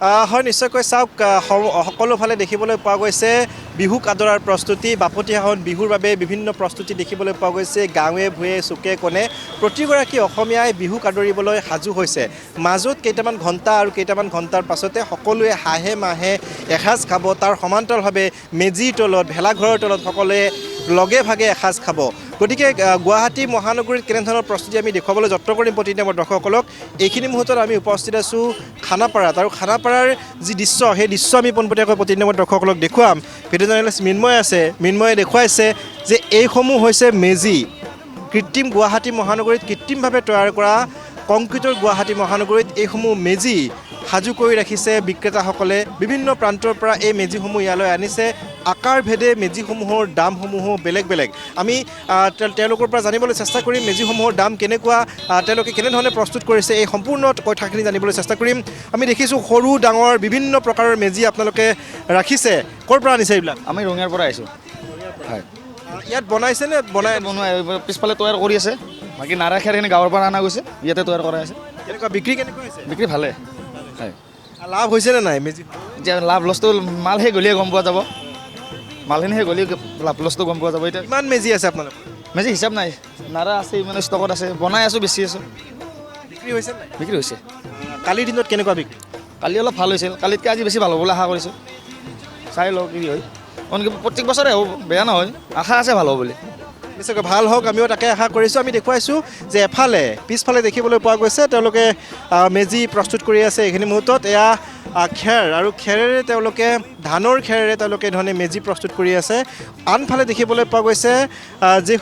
হয় নিশ্চয়কৈ চাওক সকলোফালে দেখিবলৈ পোৱা গৈছে বিহুক আদৰাৰ প্ৰস্তুতি বাপতিসাহোন বিহুৰ বাবে বিভিন্ন প্ৰস্তুতি দেখিবলৈ পোৱা গৈছে গাঁৱে ভূঞে চুকে কোণে প্ৰতিগৰাকী অসমীয়াই বিহুক আদৰিবলৈ সাজু হৈছে মাজত কেইটামান ঘণ্টা আৰু কেইটামান ঘণ্টাৰ পাছতে সকলোৱে হাঁহে মাহে এসাঁজ খাব তাৰ সমান্তৰালভাৱে মেজিৰ তলত ভেলাঘৰৰ তলত সকলোৱে লগে ভাগে এসাঁজ খাব গতিকে গুৱাহাটী মহানগৰীত কেনেধৰণৰ প্ৰস্তুতি আমি দেখুৱাবলৈ যত্ন কৰিম প্ৰতিদিনে আমাৰ দৰ্শকসকলক এইখিনি মুহূৰ্তত আমি উপস্থিত আছোঁ খানাপাৰাত আৰু খানাপাৰাৰ যি দৃশ্য সেই দৃশ্য আমি পোনপটীয়াকৈ প্ৰতিদিনে আমাৰ দৰ্শকসকলক দেখুৱাম ভিডিঅ' জাৰ্নেলিষ্ট মৃন্ময় আছে মৃন্ময়ে দেখুৱাইছে যে এইসমূহ হৈছে মেজি কৃত্ৰিম গুৱাহাটী মহানগৰীত কৃত্ৰিমভাৱে তৈয়াৰ কৰা কংক্ৰিটৰ গুৱাহাটী মহানগৰীত এইসমূহ মেজি সাজু কৰি ৰাখিছে বিক্ৰেতাসকলে বিভিন্ন প্ৰান্তৰ পৰা এই মেজিসমূহ ইয়ালৈ আনিছে আকাৰ ভেদে মেজিসমূহৰ দামসমূহো বেলেগ বেলেগ আমি তেওঁলোকৰ পৰা জানিবলৈ চেষ্টা কৰিম মেজিসমূহৰ দাম কেনেকুৱা তেওঁলোকে কেনেধৰণে প্ৰস্তুত কৰিছে এই সম্পূৰ্ণ কথাখিনি জানিবলৈ চেষ্টা কৰিম আমি দেখিছোঁ সৰু ডাঙৰ বিভিন্ন প্ৰকাৰৰ মেজি আপোনালোকে ৰাখিছে ক'ৰ পৰা আনিছে এইবিলাক আমি ৰঙিয়াৰ পৰা আহিছোঁ হয় ইয়াত বনাইছে নে বনোৱা পিছফালে তৈয়াৰ কৰি আছে বাকী নাৰা খেৰখিনি গাঁৱৰ পৰা অনা গৈছে ইয়াতে তৈয়াৰ কৰা আছে কেনেকুৱা বিক্ৰী কেনেকুৱা হৈছে বিক্ৰী ভালে হয় লাভ হৈছে নে নাই মেজি এতিয়া লাভ লছটো মাল সেই গলিয়ে গম পোৱা যাব মালখিনি সেই গলি লাভ লছটো গম পোৱা যাব এতিয়া কিমান মেজি আছে আপোনালোকৰ মেজি হিচাপ নাই নাৰা আছে মানে ষ্টকত আছে বনাই আছোঁ বেছি আছোঁ বিক্ৰী হৈছে নাই বিক্ৰী হৈছে কালিৰ দিনত কেনেকুৱা বিক্ৰী কালি অলপ ভাল হৈছিল কালিতকৈ আজি বেছি ভাল হ'ব বুলি আশা কৰিছোঁ চাই লওঁ কি হয় প্ৰত্যেক বছৰে হ'ব বেয়া নহয় আশা আছে ভাল হ'ব বুলি নিশ্চয়কৈ ভাল হওক আমিও তাকে আশা কৰিছোঁ আমি দেখুৱাইছোঁ যে এফালে পিছফালে দেখিবলৈ পোৱা গৈছে তেওঁলোকে মেজি প্ৰস্তুত কৰি আছে এইখিনি মুহূৰ্তত এয়া খেৰ আৰু খেৰেৰে তেওঁলোকে ধানৰ খেৰেৰে তেওঁলোকে ধৰণে মেজি প্ৰস্তুত কৰি আছে আনফালে দেখিবলৈ পোৱা গৈছে যি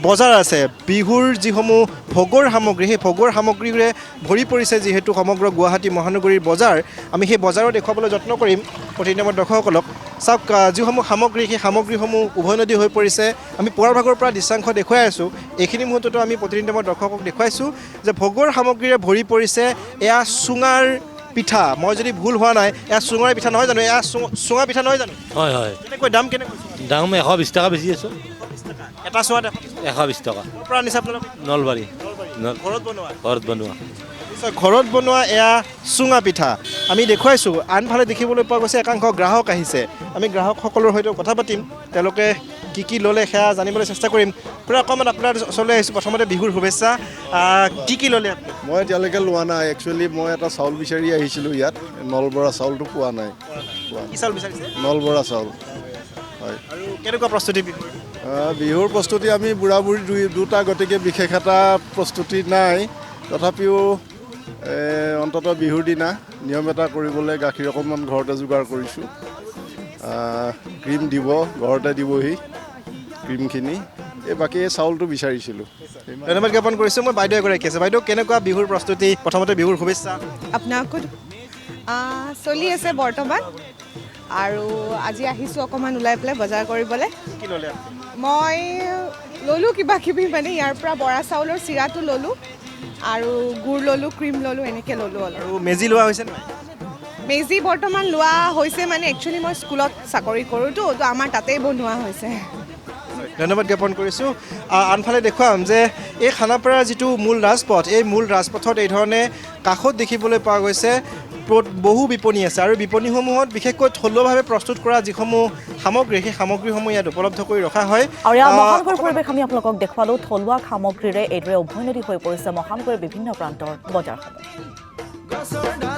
বজাৰ আছে বিহুৰ যিসমূহ ভোগৰ সামগ্ৰী সেই ভোগৰ সামগ্ৰীৰে ভৰি পৰিছে যিহেতু সমগ্ৰ গুৱাহাটী মহানগৰীৰ বজাৰ আমি সেই বজাৰো দেখুৱাবলৈ যত্ন কৰিম প্ৰতিদিনৰ দৰ্শকসকলক চাওক যিসমূহ সামগ্ৰী সেই সামগ্ৰীসমূহ উভৈনদী হৈ পৰিছে আমি পুৱাৰ ভাগৰ পৰা দৃশ্যাংশ দেখুৱাই আছোঁ এইখিনি মুহূৰ্ততো আমি প্ৰতিদিনৰ দৰ্শকক দেখুৱাইছোঁ যে ভোগৰ সামগ্ৰীৰে ভৰি পৰিছে এয়া চুঙাৰ পিঠা মই যদি ভুল হোৱা নাই এয়া চুঙাৰ পিঠা নহয় জানো এয়া চুঙা পিঠা নহয় জানো হয় হয় কেনেকৈ দাম কেনেকৈ দাম 120 টকা বেছি আছোঁ এটা চুঙাত 120 টকা ক'ৰ পৰা আনিছে আপোনালোকে নলবাৰী ঘৰত বনোৱা নিশ্চয় ঘৰত বনোৱা এয়া চুঙা পিঠা আমি দেখুৱাইছোঁ আনফালে দেখিবলৈ পোৱা গৈছে একাংশ গ্ৰাহক আহিছে আমি গ্ৰাহকসকলৰ সৈতে কথা পাতিম তেওঁলোকে কি ল'লে সেয়া জানিবলৈ চেষ্টা কৰিম পুৰা অকণমান আপোনাৰ ওচৰলৈ আহিছোঁ প্ৰথমতে বিহুৰ শুভেচ্ছা কি ল'লে মই এতিয়ালৈকে লোৱা নাই একচুৱেলি মই এটা চাউল বিচাৰি আহিছিলোঁ ইয়াত নলবৰা চাউলটো পোৱা নাই কি চাউল বিচাৰিছে নলবৰা চাউল হয় আৰু কেনেকুৱা প্ৰস্তুতি বিহুৰ প্ৰস্তুতি আমি বুঢ়া বুঢ়ী দুটা গতিকে বিশেষ এটা প্ৰস্তুতি নাই তথাপিও অন্ততঃ বিহুৰ দিনা নিয়ম এটা কৰিবলৈ গাখীৰ অকণমান ঘৰতে যোগাৰ কৰিছোঁ ক্ৰীম দিব ঘৰতে দিবহি ক্ৰীমখিনি এই বাকী চাউলটো বিচাৰিছিলোঁ ধন্যবাদ জ্ঞাপন কৰিছোঁ মই বাইদেউ এগৰাকী আছে বাইদেউ কেনেকুৱা বিহুৰ প্ৰস্তুতি প্ৰথমতে বিহুৰ শুভেচ্ছা আপোনাকো চলি আছে বৰ্তমান আৰু আজি আহিছোঁ অকণমান ওলাই পেলাই বজাৰ কৰিবলৈ কি ল'লে মই ল'লোঁ কিবা কিবি মানে ইয়াৰ পৰা বৰা চাউলৰ চিৰাটো ল'লোঁ আৰু গুড় ল'লোঁ ক্ৰীম ল'লোঁ এনেকৈ ল'লোঁ অলপ আৰু মেজি লোৱা হৈছে নাই মেজি বৰ্তমান লোৱা হৈছে মানে একচুৱেলি মই স্কুলত চাকৰি কৰোঁতো তো আমাৰ তাতেই বনোৱা হৈছে ধন্যবাদ জ্ঞাপন কৰিছোঁ আনফালে দেখুৱাম যে এই খানাপাৰাৰ যিটো মূল ৰাজপথ এই মূল ৰাজপথত এই ধৰণে কাষত দেখিবলৈ পোৱা গৈছে বহু বিপণী আছে আৰু বিপণীসমূহত বিশেষকৈ থলুৱাভাৱে প্ৰস্তুত কৰা যিসমূহ সামগ্ৰী সেই সামগ্ৰীসমূহ ইয়াত উপলব্ধ কৰি ৰখা হয় আৰু ইয়াৰ মহানগৰ পৰিৱেশ আমি আপোনালোকক দেখুৱালোঁ থলুৱা সামগ্ৰীৰে এইদৰে উভৈনদী হৈ পৰিছে মহানগৰীৰ বিভিন্ন প্ৰান্তৰ বজাৰসমূহ